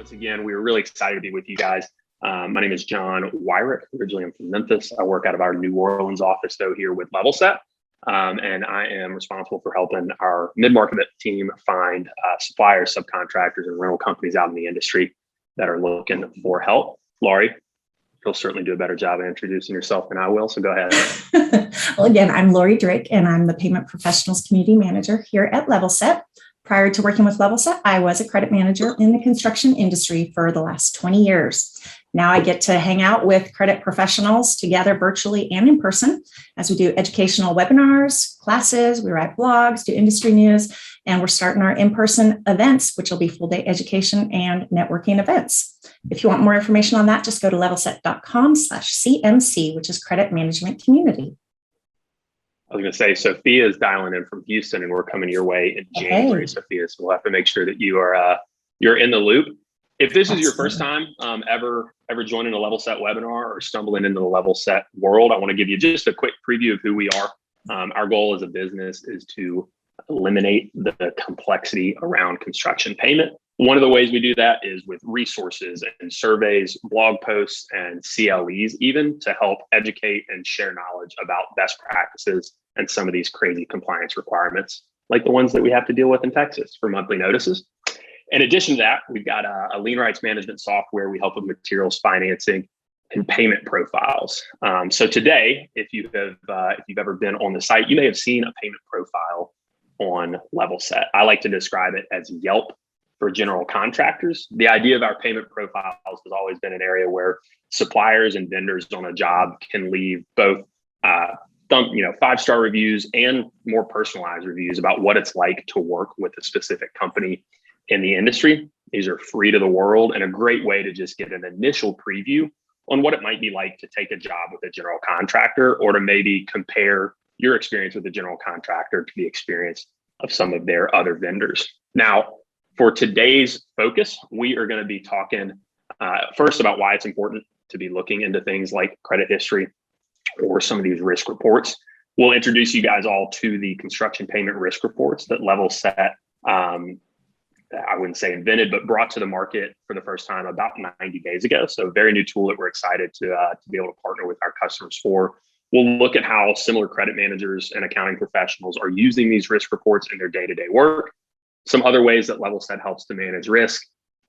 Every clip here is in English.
once again. We are really excited to be with you guys. My name is John Wyrick. Originally, I'm from Memphis. I work out of our New Orleans office, though, here with LevelSet. And I am responsible for helping our mid-market team find suppliers, subcontractors, and rental companies out in the industry that are looking for help. Laurie, you'll certainly do a better job of introducing yourself than I will, so go ahead. Well, again, I'm Laurie Drake, and I'm the Payment Professionals Community Manager here at LevelSet. Prior to working with LevelSet, I was a credit manager in the construction industry for the last 20 years. Now I get to hang out with credit professionals together virtually and in person as we do educational webinars, classes, we write blogs, do industry news, and we're starting our in-person events, which will be full-day education and networking events. If you want more information on that, just go to levelset.com/CMC, which is Credit Management Community. I was going to say, Sophia is dialing in from Houston, and we're coming your way in January, Sophia. So we'll have to make sure that you're in the loop. If this is your first time ever joining a LevelSet webinar or stumbling into the LevelSet world, I want to give you just a quick preview of who we are. Our goal as a business is to eliminate the complexity around construction payment. One of the ways we do that is with resources and surveys, blog posts, and CLEs, even to help educate and share knowledge about best practices and some of these crazy compliance requirements, like the ones that we have to deal with in Texas for monthly notices. In addition to that, we've got a lien rights management software. We help with materials financing and payment profiles. So today, if you've ever been on the site, you may have seen a payment profile on LevelSet. I like to describe it as Yelp for general contractors. The idea of our payment profiles has always been an area where suppliers and vendors on a job can leave both 5-star reviews and more personalized reviews about what it's like to work with a specific company in the industry. These are free to the world and a great way to just get an initial preview on what it might be like to take a job with a general contractor, or to maybe compare your experience with a general contractor to the experience of some of their other vendors. Now, for today's focus, we are going to be talking first about why it's important to be looking into things like credit history or some of these risk reports. We'll introduce you guys all to the construction payment risk reports that LevelSet, I wouldn't say invented, but brought to the market for the first time about 90 days ago. So very new tool that we're excited to be able to partner with our customers for. We'll look at how similar credit managers and accounting professionals are using these risk reports in their day-to-day work, some other ways that LevelSet helps to manage risk.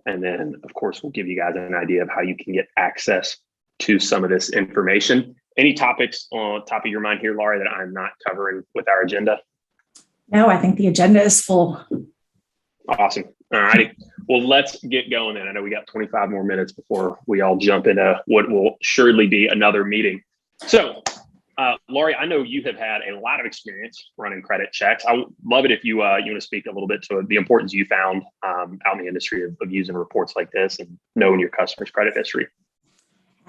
And then, of course, we'll give you guys an idea of how you can get access to some of this information. Any topics on top of your mind here, Laurie, that I'm not covering with our agenda? No, I think the agenda is full. Awesome. All righty. Well, let's get going then. I know we got 25 more minutes before we all jump into what will surely be another meeting. So, Laurie, I know you have had a lot of experience running credit checks. I would love it if you want to speak a little bit to the importance you found out in the industry of using reports like this and knowing your customers' credit history.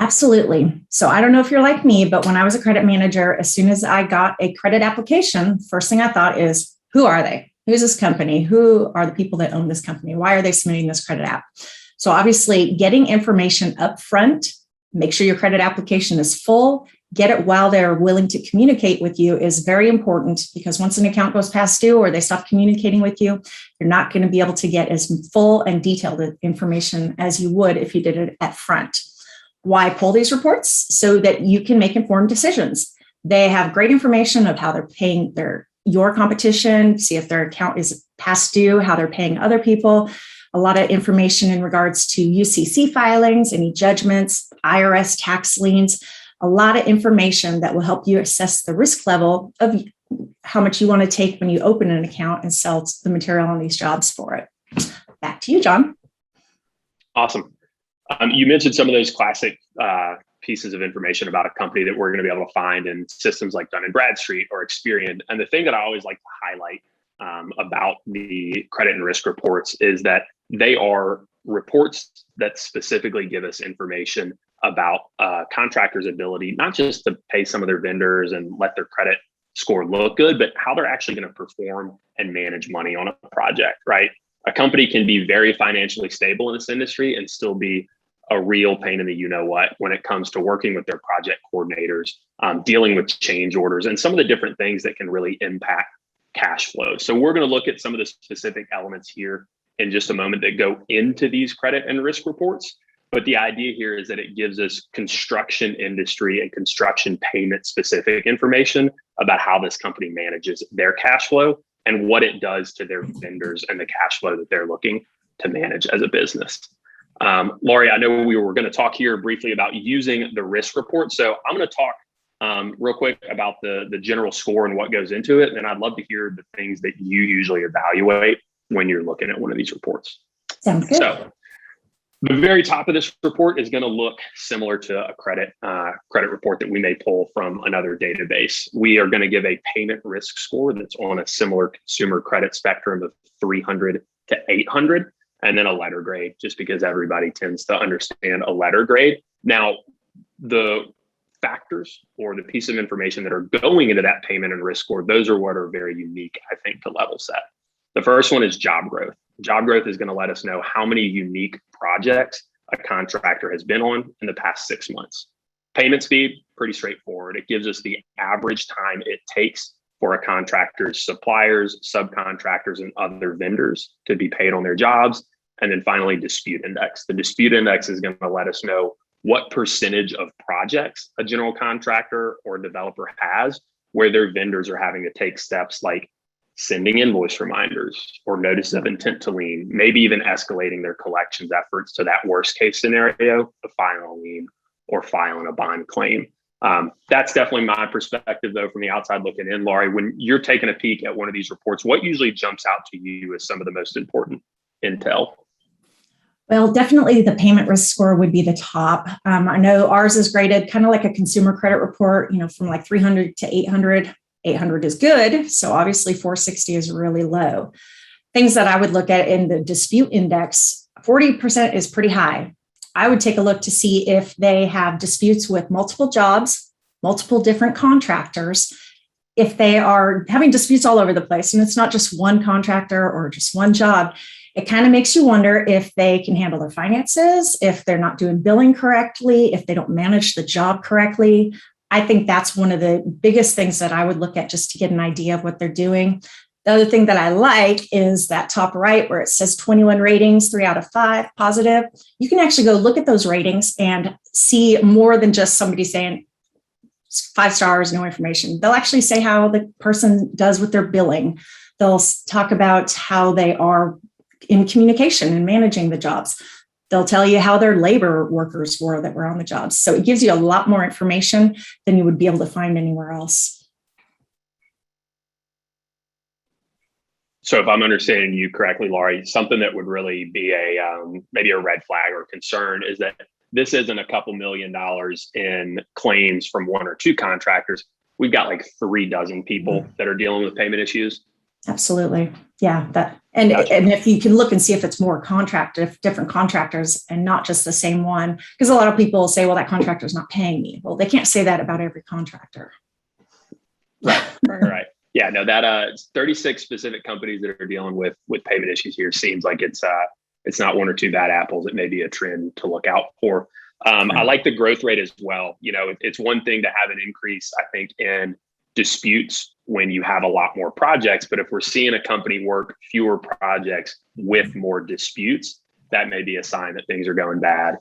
Absolutely. So I don't know if you're like me, but when I was a credit manager, as soon as I got a credit application, first thing I thought is, who are they? Who's this company? Who are the people that own this company? Why are they submitting this credit app? So obviously getting information up front, make sure your credit application is full, get it while they're willing to communicate with you is very important, because once an account goes past due or they stop communicating with you, you're not going to be able to get as full and detailed information as you would if you did it at front. Why pull these reports? So that you can make informed decisions. They have great information of how they're paying your competition, see if their account is past due, how they're paying other people. A lot of information in regards to UCC filings, any judgments, IRS tax liens, a lot of information that will help you assess the risk level of how much you want to take when you open an account and sell the material on these jobs for it. Back to you, John. Awesome. You mentioned some of those classic pieces of information about a company that we're going to be able to find in systems like Dun & Bradstreet or Experian. And the thing that I always like to highlight about the credit and risk reports is that they are reports that specifically give us information about contractors' ability, not just to pay some of their vendors and let their credit score look good, but how they're actually going to perform and manage money on a project, right? A company can be very financially stable in this industry and still be a real pain in the you-know-what when it comes to working with their project coordinators, dealing with change orders, and some of the different things that can really impact cash flow. So we're going to look at some of the specific elements here in just a moment that go into these credit and risk reports. But the idea here is that it gives us construction industry and construction payment specific information about how this company manages their cash flow and what it does to their vendors and the cash flow that they're looking to manage as a business. Laurie, I know we were going to talk here briefly about using the risk report. So I'm going to talk real quick about the general score and what goes into it. And I'd love to hear the things that you usually evaluate when you're looking at one of these reports. Sounds good. So the very top of this report is going to look similar to a credit report that we may pull from another database. We are going to give a payment risk score that's on a similar consumer credit spectrum of 300 to 800, and then a letter grade, just because everybody tends to understand a letter grade. Now, the factors or the piece of information that are going into that payment and risk score, those are what are very unique, I think, to level set. The first one is job growth. Job growth is going to let us know how many unique projects a contractor has been on in the past 6 months. Payment speed, pretty straightforward. It gives us the average time it takes for a contractor's suppliers, subcontractors, and other vendors to be paid on their jobs. And then finally, dispute index. The dispute index is going to let us know what percentage of projects a general contractor or developer has where their vendors are having to take steps like sending invoice reminders or notice of intent to lien, maybe even escalating their collections efforts to that worst case scenario of filing a lien or filing a bond claim. That's definitely my perspective, though, from the outside looking in. Laurie, when you're taking a peek at one of these reports, what usually jumps out to you as some of the most important intel? Well, definitely the payment risk score would be the top. I know ours is graded kind of like a consumer credit report, from like 300 to 800. 800 is good. So obviously 460 is really low. Things that I would look at in the dispute index, 40% is pretty high. I would take a look to see if they have disputes with multiple jobs, multiple different contractors, if they are having disputes all over the place, and it's not just one contractor or just one job. It kind of makes you wonder if they can handle their finances, if they're not doing billing correctly, if they don't manage the job correctly. I think that's one of the biggest things that I would look at just to get an idea of what they're doing. The other thing that I like is that top right where it says 21 ratings, 3 out of 5 positive. You can actually go look at those ratings and see more than just somebody saying 5 stars, no information. They'll actually say how the person does with their billing. They'll talk about how they are in communication and managing the jobs. They'll tell you how their labor workers were that were on the jobs. So it gives you a lot more information than you would be able to find anywhere else. So if I'm understanding you correctly, Laurie, something that would really be maybe a red flag or concern is that this isn't a couple $1 million in claims from 1 or 2 contractors. We've got like 3 dozen people that are dealing with payment issues. Absolutely. Yeah. And if you can look and see if it's more different contractors and not just the same one, because a lot of people say, well, that contractor is not paying me. Well, they can't say that about every contractor. Right. Yeah, no, that 36 specific companies that are dealing with payment issues here seems like it's not 1 or 2 bad apples. It may be a trend to look out for. I like the growth rate as well. It's one thing to have an increase, I think, in disputes when you have a lot more projects, but if we're seeing a company work fewer projects with more disputes, that may be a sign that things are going bad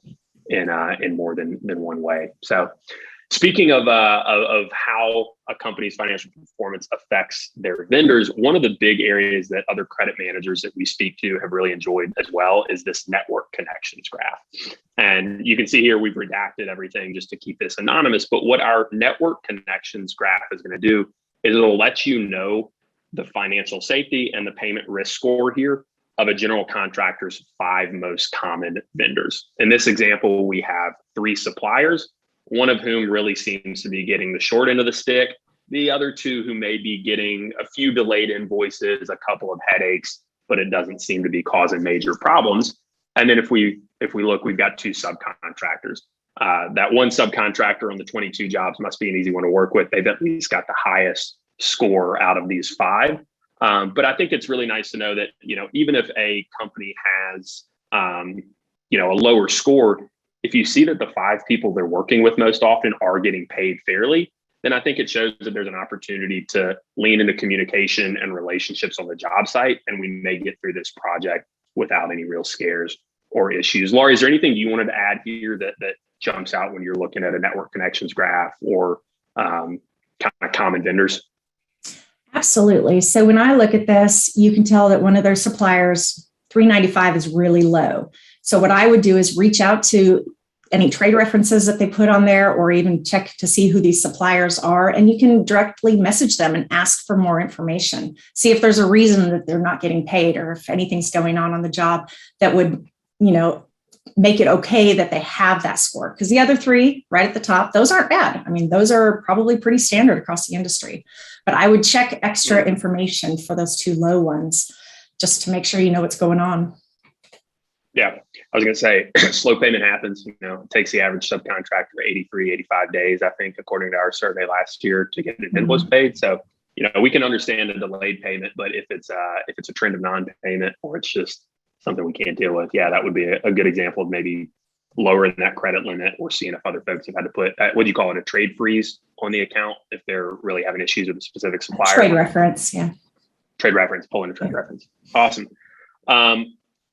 in more than one way. So speaking of how a company's financial performance affects their vendors, one of the big areas that other credit managers that we speak to have really enjoyed as well is this network connections graph. And you can see here, we've redacted everything just to keep this anonymous, but what our network connections graph is going to do is it'll let you know the financial safety and the payment risk score here of a general contractor's 5 most common vendors. In this example, we have 3 suppliers, one of whom really seems to be getting the short end of the stick, the other 2 who may be getting a few delayed invoices, a couple of headaches, but it doesn't seem to be causing major problems. And then if we look, we've got 2 subcontractors. That one subcontractor on the 22 jobs must be an easy one to work with. They've at least got the highest score out of these 5. But I think it's really nice to know that, even if a company has, a lower score, if you see that the 5 people they're working with most often are getting paid fairly, then I think it shows that there's an opportunity to lean into communication and relationships on the job site. And we may get through this project without any real scares or issues. Laurie, is there anything you wanted to add here that jumps out when you're looking at a network connections graph or kind of common vendors? Absolutely. So when I look at this, you can tell that one of their suppliers, 395 is really low. So what I would do is reach out to any trade references that they put on there, or even check to see who these suppliers are. And you can directly message them and ask for more information. See if there's a reason that they're not getting paid, or if anything's going on the job that would, make it okay that they have that score. Because the other three right at the top, those aren't bad. I mean, those are probably pretty standard across the industry. But I would check extra information for those two low ones just to make sure you know what's going on. Yeah, I was going to say slow payment happens. It takes the average subcontractor 83, 85 days, I think, according to our survey last year, to get an invoice paid. So, we can understand a delayed payment, but if it's a trend of non-payment, or it's just something we can't deal with, yeah, that would be a good example of maybe lowering that credit limit, or seeing if other folks have had to put, what do you call it, a trade freeze on the account if they're really having issues with a specific supplier. Trade reference, yeah. Trade reference, pulling a trade reference. Awesome.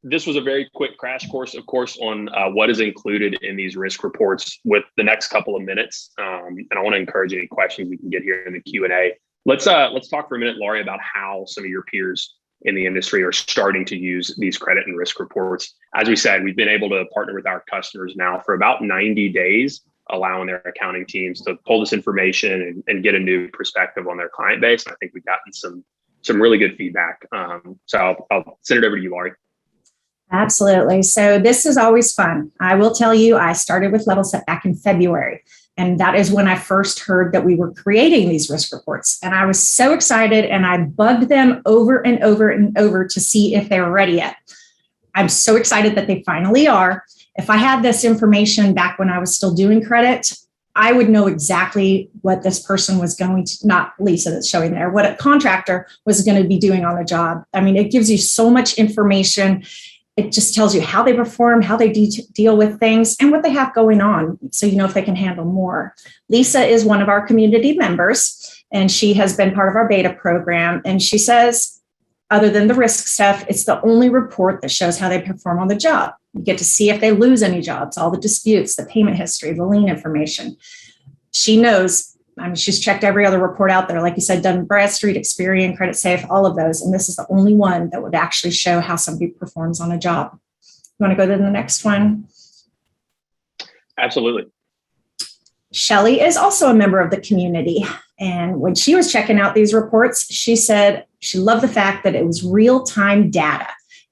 This was a very quick crash course, of course, on what is included in these risk reports with the next couple of minutes. And I want to encourage any questions we can get here in the Q&A. Let's talk for a minute, Laurie, about how some of your peers in the industry are starting to use these credit and risk reports. As we said, we've been able to partner with our customers now for about 90 days, allowing their accounting teams to pull this information and get a new perspective on their client base. And I think we've gotten some really good feedback. So I'll send it over to you, Laurie. Absolutely. So this is always fun. I will tell you, I started with Level Set back in February. And that is when I first heard that we were creating these risk reports. And I was so excited, and I bugged them over and over and over to see if they were ready yet. I'm so excited that they finally are. If I had this information back when I was still doing credit, I would know exactly what this person was going to, not Lisa that's showing there, what a contractor was going to be doing on the job. I mean, it gives you so much information. It just tells you how they perform, how they deal with things, and what they have going on, so you know if they can handle more. Lisa is one of our community members, and she has been part of our beta program. And she says, other than the risk stuff, it's the only report that shows how they perform on the job. You get to see if they lose any jobs, all the disputes, the payment history, the lien information. She knows. I mean, she's checked every other report out there, like you said, Dun Bradstreet, Experian, Credit Safe, all of those. And this is the only one that would actually show how somebody performs on a job. You want to go to the next one? Absolutely. Shelly is also a member of the community. And when she was checking out these reports, she said she loved the fact that it was real-time data.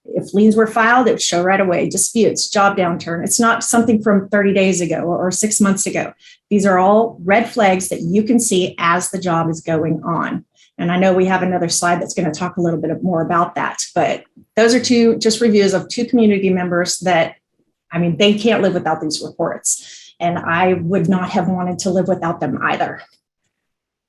If liens were filed, it would show right away. Disputes, job downturn. It's not something from 30 days ago or 6 months ago. These are all red flags that you can see as the job is going on. And I know we have another slide that's going to talk a little bit more about that. But those are two just reviews of two community members that, I mean, they can't live without these reports. And I would not have wanted to live without them either.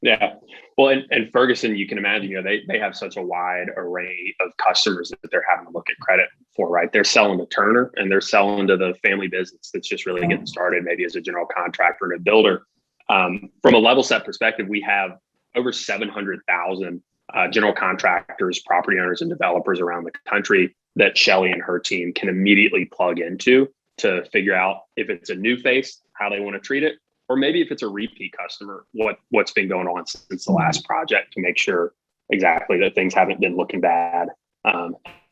Yeah. Well, and Ferguson, you can imagine, they have such a wide array of customers that they're having to look at credit for, right? They're selling to Turner, and they're selling to the family business that's just really getting started, maybe as a general contractor and a builder. From a Level Set perspective, we have over 700,000 general contractors, property owners, and developers around the country that Shelly and her team can immediately plug into to figure out if it's a new face, how they want to treat it, or maybe if it's a repeat customer, what's been going on since the last project, to make sure exactly that things haven't been looking bad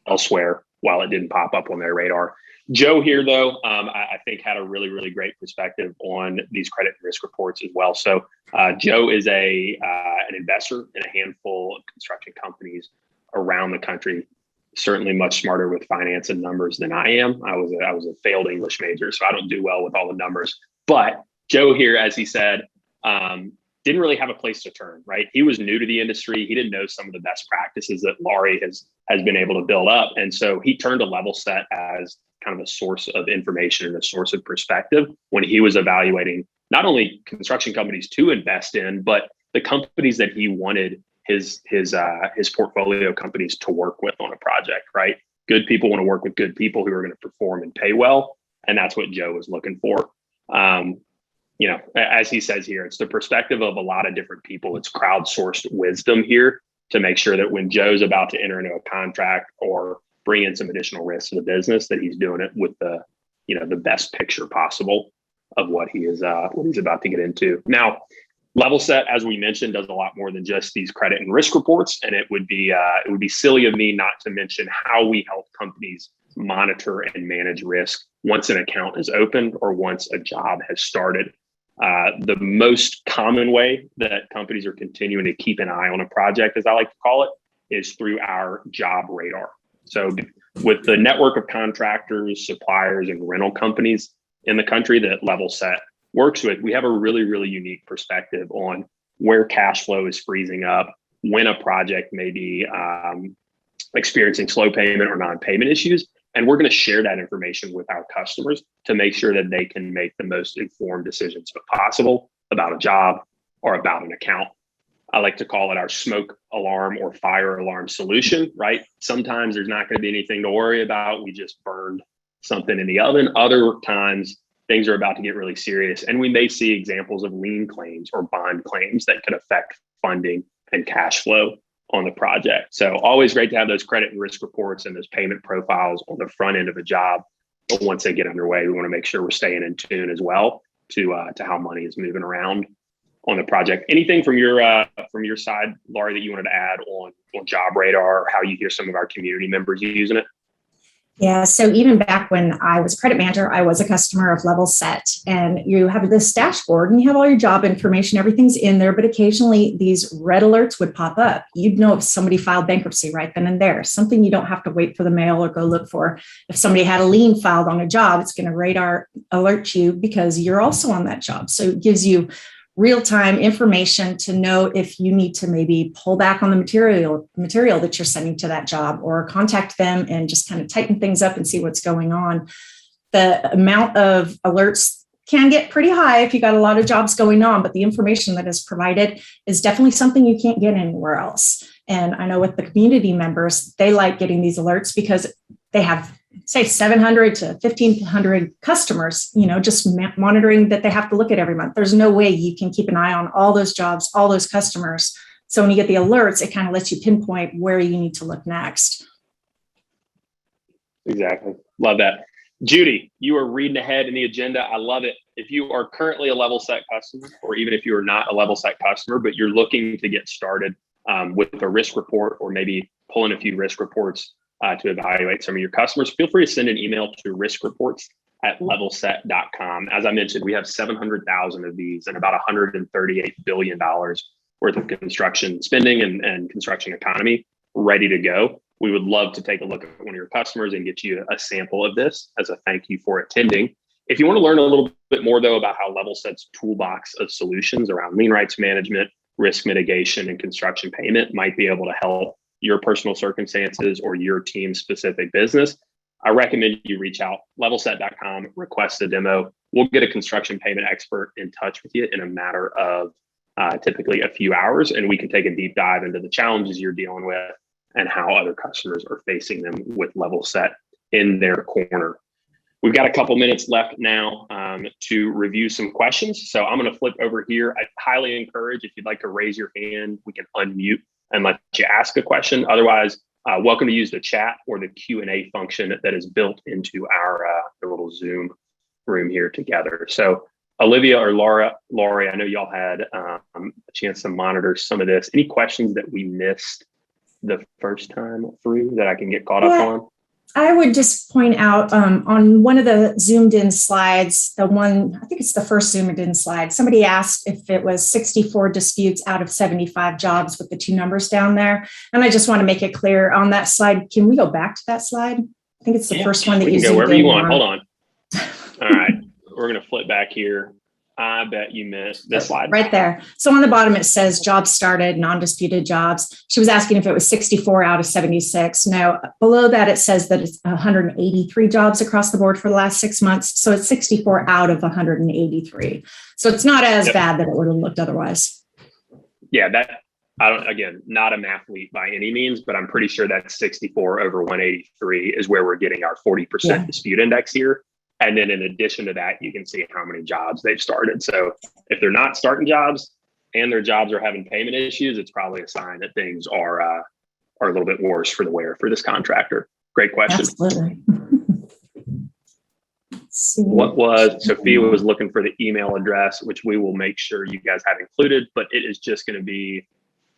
elsewhere while it didn't pop up on their radar. Joe here, though, I think had a really, really great perspective on these credit and risk reports as well. So Joe is an investor in a handful of construction companies around the country, certainly much smarter with finance and numbers than I am. I was a failed English major, so I don't do well with all the numbers. But Joe here, as he said, didn't really have a place to turn, right? He was new to the industry. He didn't know some of the best practices that Laurie has been able to build up. And so he turned to Level Set as kind of a source of information and a source of perspective when he was evaluating not only construction companies to invest in, but the companies that he wanted his portfolio companies to work with on a project, right? Good people want to work with good people who are going to perform and pay well. And that's what Joe was looking for. As he says here, it's the perspective of a lot of different people. It's crowdsourced wisdom here to make sure that when Joe's about to enter into a contract or bring in some additional risk to the business, that he's doing it with the best picture possible of what he's about to get into. Now, Level Set, as we mentioned, does a lot more than just these credit and risk reports, and it would be silly of me not to mention how we help companies monitor and manage risk once an account is opened or once a job has started. The most common way that companies are continuing to keep an eye on a project, as I like to call it, is through our job radar. So with the network of contractors, suppliers, and rental companies in the country that Level Set works with, we have a really, really unique perspective on where cash flow is freezing up, when a project may be experiencing slow payment or non-payment issues. And we're going to share that information with our customers to make sure that they can make the most informed decisions possible about a job or about an account. I like to call it our smoke alarm or fire alarm solution, right? Sometimes there's not going to be anything to worry about. We just burned something in the oven. Other times things are about to get really serious, and we may see examples of lien claims or bond claims that could affect funding and cash flow on the project. So always great to have those credit and risk reports and those payment profiles on the front end of a job. But once they get underway, we want to make sure we're staying in tune as well to how money is moving around on the project. Anything from your side, Laurie, that you wanted to add on Job Radar, or how you hear some of our community members using it? Yeah, so even back when I was a credit manager, I was a customer of Level Set, and you have this dashboard and you have all your job information, everything's in there, but occasionally these red alerts would pop up. You'd know if somebody filed bankruptcy right then and there, something you don't have to wait for the mail or go look for. If somebody had a lien filed on a job, it's going to radar alert you because you're also on that job. So it gives you real-time information to know if you need to maybe pull back on the material that you're sending to that job, or contact them and just kind of tighten things up and see what's going on. The amount of alerts can get pretty high if you got a lot of jobs going on, but the information that is provided is definitely something you can't get anywhere else. And I know with the community members, they like getting these alerts because they have, say, 700 to 1,500 customers, just monitoring that they have to look at every month. There's no way you can keep an eye on all those jobs, all those customers. So when you get the alerts, it kind of lets you pinpoint where you need to look next. Exactly. Love that. Judy, you are reading ahead in the agenda. I love it. If you are currently a Level Set customer, or even if you are not a Level Set customer, but you're looking to get started with a risk report, or maybe pulling a few risk reports to evaluate some of your customers, feel free to send an email to riskreports@levelset.com. As I mentioned, we have 700,000 of these and about $138 billion worth of construction spending and construction economy ready to go. We would love to take a look at one of your customers and get you a sample of this as a thank you for attending. If you want to learn a little bit more, though, about how Level Set's toolbox of solutions around lien rights management, risk mitigation, and construction payment might be able to help your personal circumstances or your team's specific business, I recommend you reach out, levelset.com, request a demo. We'll get a construction payment expert in touch with you in a matter of typically a few hours, and we can take a deep dive into the challenges you're dealing with and how other customers are facing them with Level Set in their corner. We've got a couple minutes left now to review some questions. So I'm going to flip over here. I highly encourage, if you'd like to raise your hand, we can unmute and let you ask a question. Otherwise, welcome to use the chat or the Q&A function that is built into our little Zoom room here together. So Olivia or Laurie, I know y'all had a chance to monitor some of this. Any questions that we missed the first time through that I can get caught up on? I would just point out on one of the zoomed in slides, I think it's the first zoomed in slide, somebody asked if it was 64 disputes out of 75 jobs with the two numbers down there. And I just want to make it clear on that slide. Can we go back to that slide? I think it's the first one that you can go wherever you want. Hold on. All right. We're going to flip back here. I bet you missed this slide. Right there. So on the bottom, it says jobs started, non-disputed jobs. She was asking if it was 64 out of 76. Now, below that, it says that it's 183 jobs across the board for the last 6 months. So it's 64 out of 183. So it's not as bad that it would have looked otherwise. Yeah, again, not a mathlete by any means, but I'm pretty sure that 64 over 183 is where we're getting our 40% dispute index here. And then in addition to that, you can see how many jobs they've started. So if they're not starting jobs and their jobs are having payment issues, it's probably a sign that things are a little bit worse for the wear for this contractor. Great question. Absolutely. Sophia was looking for the email address, which we will make sure you guys have included, but it is just going to be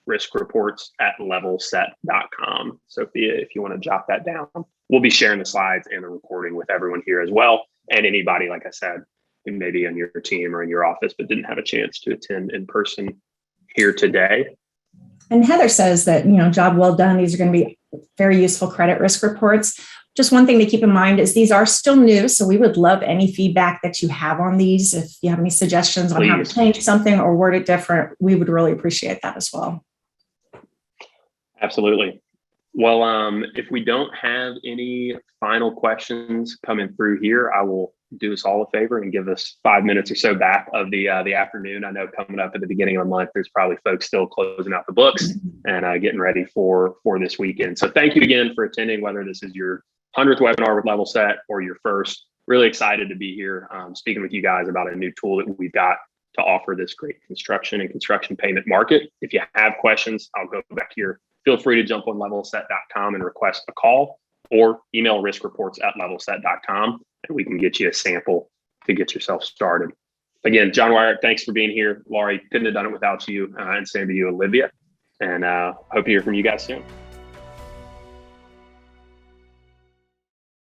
riskreports@levelset.com. Sophia, if you want to jot that down, we'll be sharing the slides and the recording with everyone here as well. And anybody, like I said, who may be on your team or in your office, but didn't have a chance to attend in person here today. And Heather says that, job well done. These are going to be very useful credit risk reports. Just one thing to keep in mind is these are still new. So we would love any feedback that you have on these. If you have any suggestions on how to change something or word it different, we would really appreciate that as well. Absolutely. Well, if we don't have any final questions coming through here, I will do us all a favor and give us 5 minutes or so back of the afternoon. I know coming up at the beginning of the month, there's probably folks still closing out the books and getting ready for this weekend. So thank you again for attending, whether this is your 100th webinar with Level Set or your first. Really excited to be here speaking with you guys about a new tool that we've got to offer this great construction and construction payment market. If you have questions, I'll go back here. Feel free to jump on levelset.com and request a call, or email riskreports@levelset.com, and we can get you a sample to get yourself started. Again, John Wyatt, thanks for being here. Laurie, couldn't have done it without you, and same to you, Olivia. And hope to hear from you guys soon.